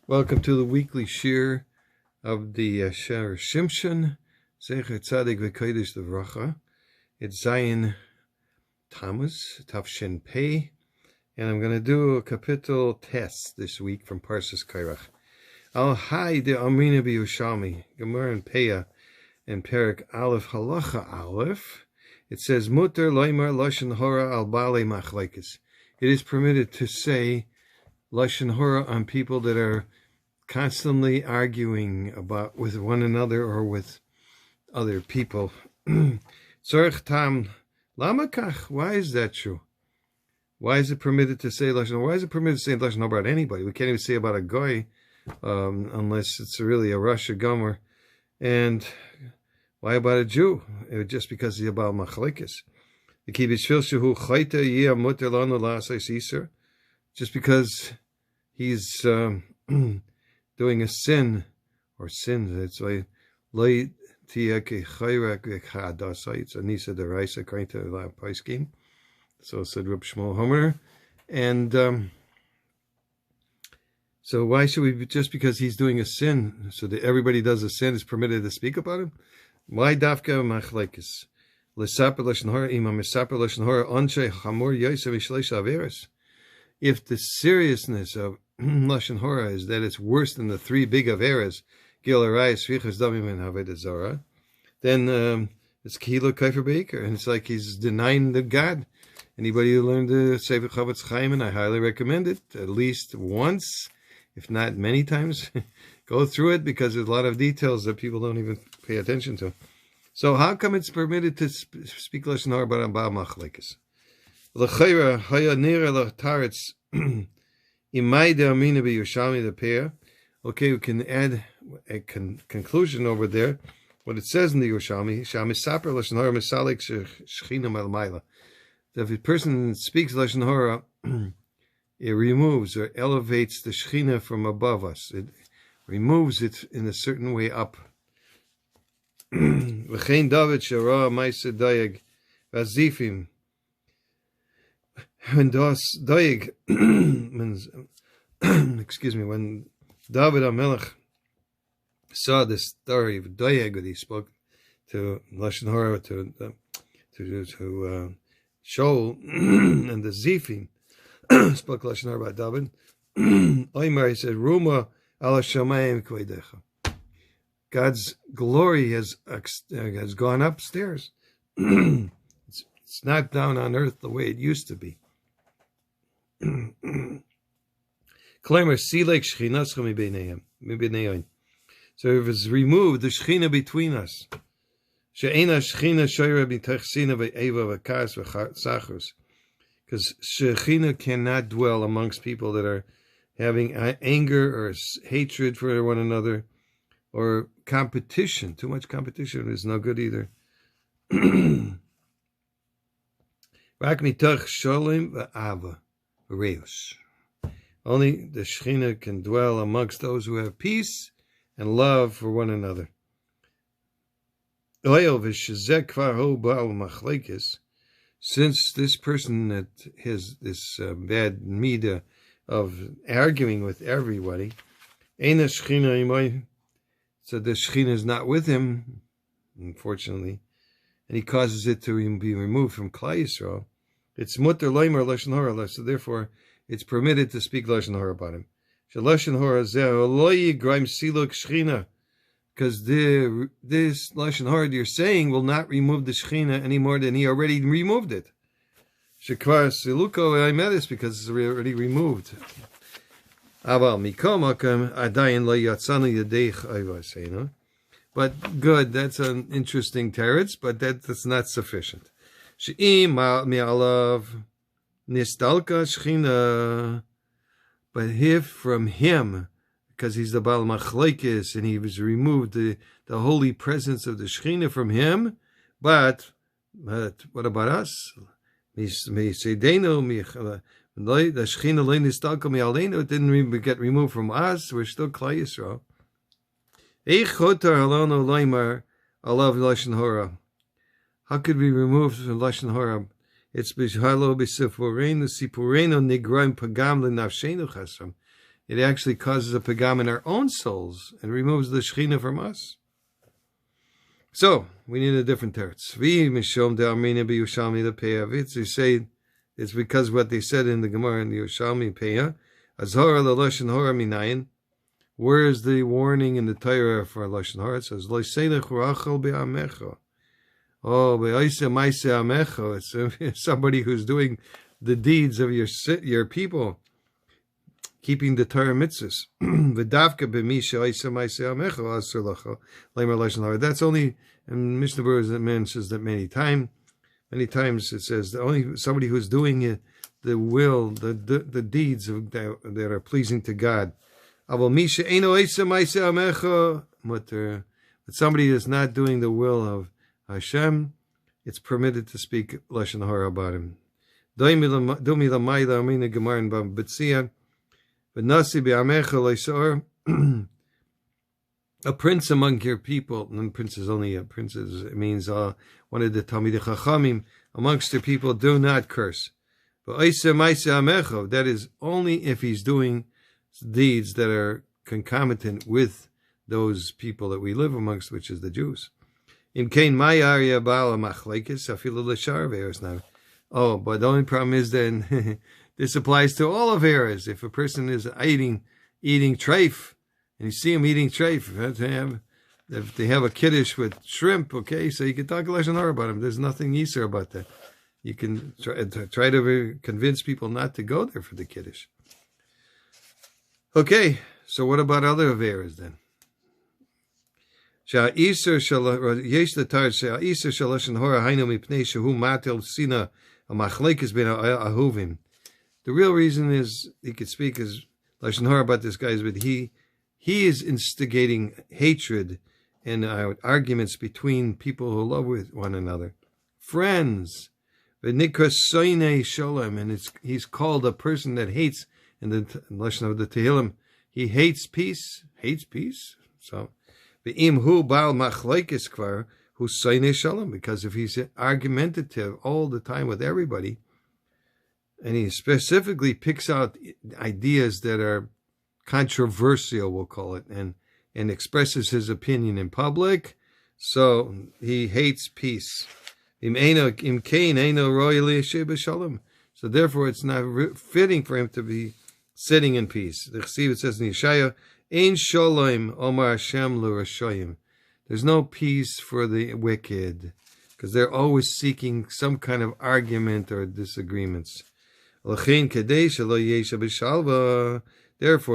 Welcome to the weekly shir of the Zera Shimshon, Zecher Tzadik V'Kodesh L'Vracha. It's Zayin Tammuz, Tafshin Pei, and I'm going to do a capital test this week from Parshas Korach. Al Hai de Amrina B'Yushalmi, Gemara and Peah, and Perek Aleph Halacha Aleph. It says, Muter Loimar Lashon Hora al Baalei Machlekes. It is permitted to say Lashon Hora on people that are constantly arguing about with one another or with other people. Tzorech tam lamakach. Why is that true? Why is it permitted to say Lashon Hora? Why is it permitted to say Lashon Hora about anybody? We can't even say about a goy unless it's really a Rosh Gomer. And why about a Jew? Just because he's about machlekes. Just because he's doing a sin or sins, it's like it's a nisa deraisa according to the Paiskim. So said Reb Shmuel Homer, and so why should we, just because he's doing a sin, so that everybody does a sin, is permitted to speak about him? Why dafka machlekes? L'saper lashon hora ima misaper lashon hora anshe chamor yosef mishleish averes. If the seriousness of Lashon Hora is that it's worse than the three big averas, Gil Arayis, Vichas Damim, and Haved Zara, then it's Kehila Kaifer Baker, and it's like he's denying the God. Anybody who learned the Sefer Chavetz Chaim, and I highly recommend it, at least once, if not many times, go through it, because there's a lot of details that people don't even pay attention to. So how come it's permitted to speak Lashon Hora about Baal Machlekes? L'chayra haya nira l'taretz imay de'amina b'Yushalmi the pair. Okay, we can add a conclusion over there. What it says in the Yerushalmi, shamisaper lashon hora misalik shechina malmayla. If a person speaks lashon hora, it removes or elevates the shechina from above us. It removes it in a certain way up. V'chein David shara ma'aseh dayeg v'azifim. When David HaMelech saw the story of Doeg, that he spoke to Lashon Hora, to Shaul, and the Zifim spoke Lashon Hora about David. Oymar, he said, Ruma ala shamayim kvedecha. God's glory has gone upstairs. It's not down on earth the way it used to be. So if it's removed, the Shechina between us, because Shechina cannot dwell amongst people that are having anger or hatred for one another, or competition. Too much competition is no good either. Only the Shechina can dwell amongst those who have peace and love for one another. Since this person that has this bad midah of arguing with everybody, so the Shechina is not with him, unfortunately, and he causes it to be removed from Klal Yisrael. It's mutter loimer lashon hora, so therefore it's permitted to speak Lashon Hora about him. Lashon Hora zeh lo yigraim siluk shechina, because this Lashon Hora you're saying will not remove the shechina any more than he already removed it. Shekvar siluko aimedes, because it's already removed. Aval mikomakam adayin lo yatzanu yadeich ayvasena. But good, that's an interesting teretz, but that's not sufficient. She'im mi'alav nistalka shechina, but if from him, because he's the Baal Machlekes and he was removed the holy presence of the shechina from him, but what about us? The shechina lo nistalka mi'aleinu, it didn't even get removed from us. We're still Klal Yisrael. How could we remove the Lashon Hora? It's b'shalo b'sifurenu sipurenu nigraim pagam lenafshenu chasam. it actually causes a pagam in our own souls and removes the Shekhinah from us. So, we need a different teretz. You say it's because what they said in the Gemara in the Yerushalmi Peah, Azhara l'Lashon Hora minayin. Where is the warning in the Torah for Lashon Hora? It says, Lo seilech rachel be'amecha. Oh, be'oise maise amecha. It's somebody who's doing the deeds of your people, keeping the Torah mitzvahs. V'davka b'mi she'oise maise amecha asur lacha leimer Lashon Hora. That's only, and Mishnah Berurah mentions that many times. Many times it says that only somebody who's doing the will, the deeds that are pleasing to God. But somebody that's not doing the will of Hashem, it's permitted to speak Lashon Hara about him. A prince among your people, and prince is only a prince, it means one of the Talmidei Chachamim amongst your people, do not curse. But that is only if he's doing deeds that are concomitant with those people that we live amongst, which is the Jews. Oh, but the only problem is then, this applies to all of errors. If a person is eating treif, and you see him eating treif, if they have a kiddush with shrimp, okay, so you can talk Lashon Hara about him. There's nothing Yisr about that. You can try to convince people not to go there for the kiddush. Okay, so what about other averas then? The real reason is he could speak as Lashon Hara about this guy, but he is instigating hatred and arguments between people who love with one another, friends. And he's called a person that hates. In the Lashon of the Tehillim, he hates peace. So, because if he's argumentative all the time with everybody, and he specifically picks out ideas that are controversial, we'll call it, and expresses his opinion in public, so he hates peace. So therefore, it's not fitting for him to be sitting in peace. The Chesiv, says in Yeshaya, Ein shalom omar Hashem l'rashoyim. There's no peace for the wicked, because they're always seeking some kind of argument or disagreements. Therefore,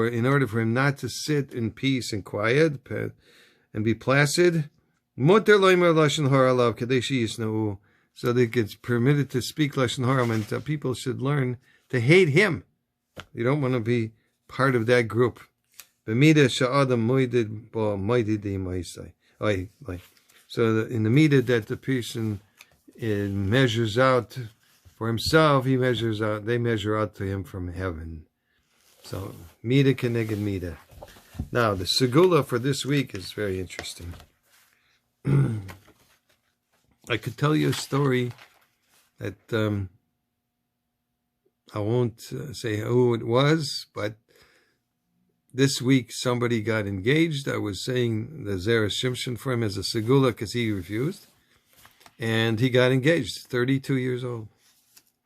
in order for him not to sit in peace and quiet and be placid, so that it's permitted to speak Lashon Hara, and people should learn to hate him. You don't want to be part of that group. So in the midah that the person measures out for himself, they measure out to him from heaven. So midah keneged midah. Now the segula for this week is very interesting. I could tell you a story that I won't say who it was, but this week somebody got engaged. I was saying the Zera Shimshon for him as a segula because he refused, and he got engaged, 32 years old.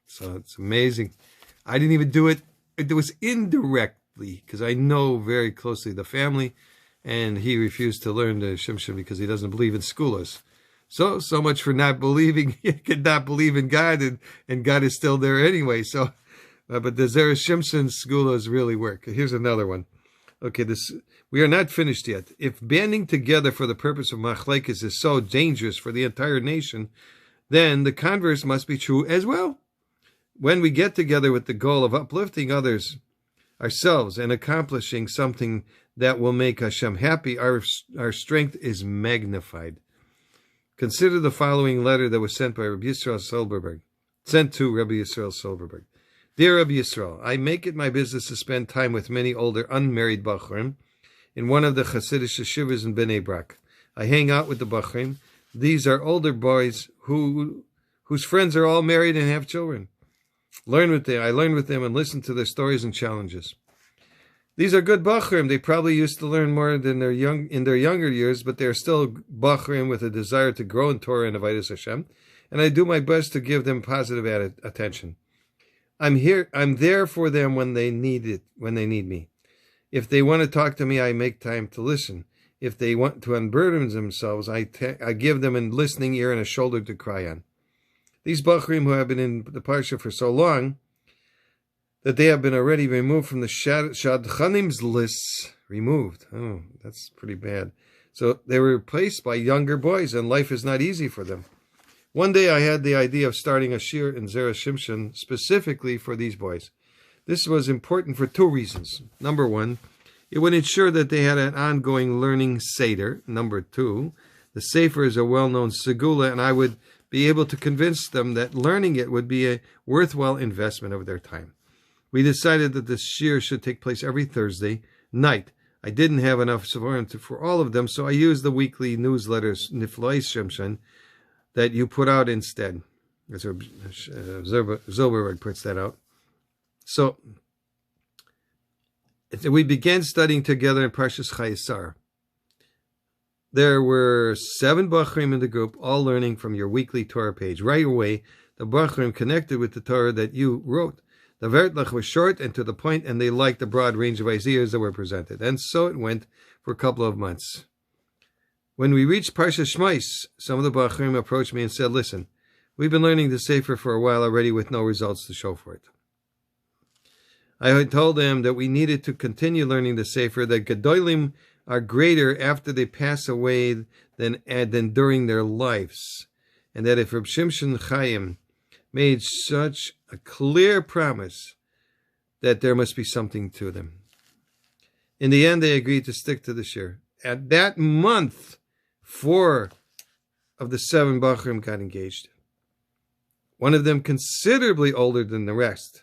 So it's amazing. I didn't even do it. It was indirectly because I know very closely the family, and he refused to learn the Shimshon because he doesn't believe in skulas. So much for not believing. You could not believe in God, and God is still there anyway. So, but the Zera Shimshon skulas really work. Here's another one. Okay, we are not finished yet. If banding together for the purpose of machlekes is so dangerous for the entire nation, then the converse must be true as well. When we get together with the goal of uplifting ourselves, and accomplishing something that will make Hashem happy, our strength is magnified. Consider the following letter that was sent by Rabbi Yisrael Silberberg. Dear Rabbi Yisrael, I make it my business to spend time with many older unmarried Bachrim in one of the Hasidic yeshivas in Bnei Brak. I hang out with the Bachrim. These are older boys whose friends are all married and have children. I learn with them and listen to their stories and challenges. These are good Bachrim. They probably used to learn more than in their younger years, but they're still Bachrim with a desire to grow in Torah and Avodas Hashem. And I do my best to give them positive attention. I'm there for them when they need me. If they want to talk to me, I make time to listen. If they want to unburden themselves, I give them a listening ear and a shoulder to cry on. These Bachrim who have been in the Parsha for so long, that they have been already removed from the Shadchanim's lists. Removed. Oh, that's pretty bad. So they were replaced by younger boys, and life is not easy for them. One day I had the idea of starting a shir in Zera Shimshon specifically for these boys. This was important for two reasons. Number one, it would ensure that they had an ongoing learning seder. Number two, the sefer is a well-known segula, and I would be able to convince them that learning it would be a worthwhile investment of their time. We decided that the shir should take place every Thursday night. I didn't have enough sevarim for all of them, so I used the weekly newsletters, Zera Shimshon, that you put out instead. That's where Zilberberg puts that out. So we began studying together in Parshas Chayesar. There were 7 Bachrim in the group, all learning from your weekly Torah page. Right away, the Bachrim connected with the Torah that you wrote. The Vertlach was short and to the point, and they liked the broad range of ideas that were presented. And so it went for a couple of months. When we reached Parshas Shmais, some of the Bachrim approached me and said, listen, we've been learning the Sefer for a while already with no results to show for it. I had told them that we needed to continue learning the Sefer, that Gedolim are greater after they pass away than during their lives, and that if Reb Shimshon Chaim made such a clear promise, that there must be something to them. In the end, they agreed to stick to the shir. At that month, 4 of the 7 Bachrim got engaged. One of them considerably older than the rest.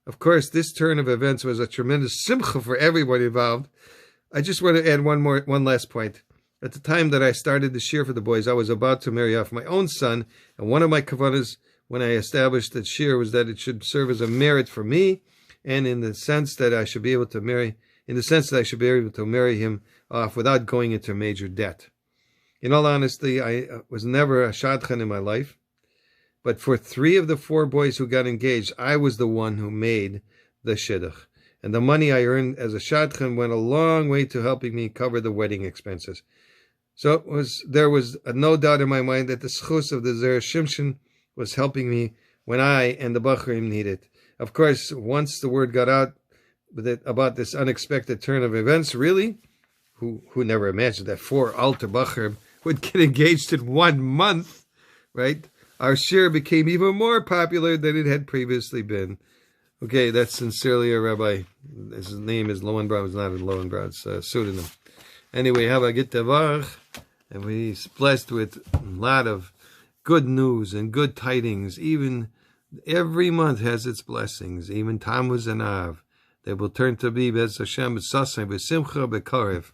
Of course, this turn of events was a tremendous simcha for everybody involved. I just want to add one last point. At the time that I started the shir for the boys, I was about to marry off my own son, and one of my kavanas when I established that shir was that it should serve as a merit for me, and in the sense that I should be able to marry him off without going into major debt. In all honesty, I was never a shadchan in my life, but for 3 of the 4 boys who got engaged, I was the one who made the shidduch. And the money I earned as a shadchan went a long way to helping me cover the wedding expenses. So there was no doubt in my mind that the schus of the Zera Shimshon was helping me when I and the Bachrim needed. Of course, once the word got out about this unexpected turn of events, really, who never imagined that 4 alter Bachrim would get engaged in 1 month, right? Our shir became even more popular than it had previously been. Okay, that's sincerely a rabbi. His name is Lowenbrau. It's not a Lowenbrau. It's a pseudonym. Anyway, have a good tavarch, and we're blessed with a lot of good news and good tidings. Even every month has its blessings. Even Tammuz and Av. They will turn to be Bez Hashem, B'Sasem, B'Simcha, B'Karev.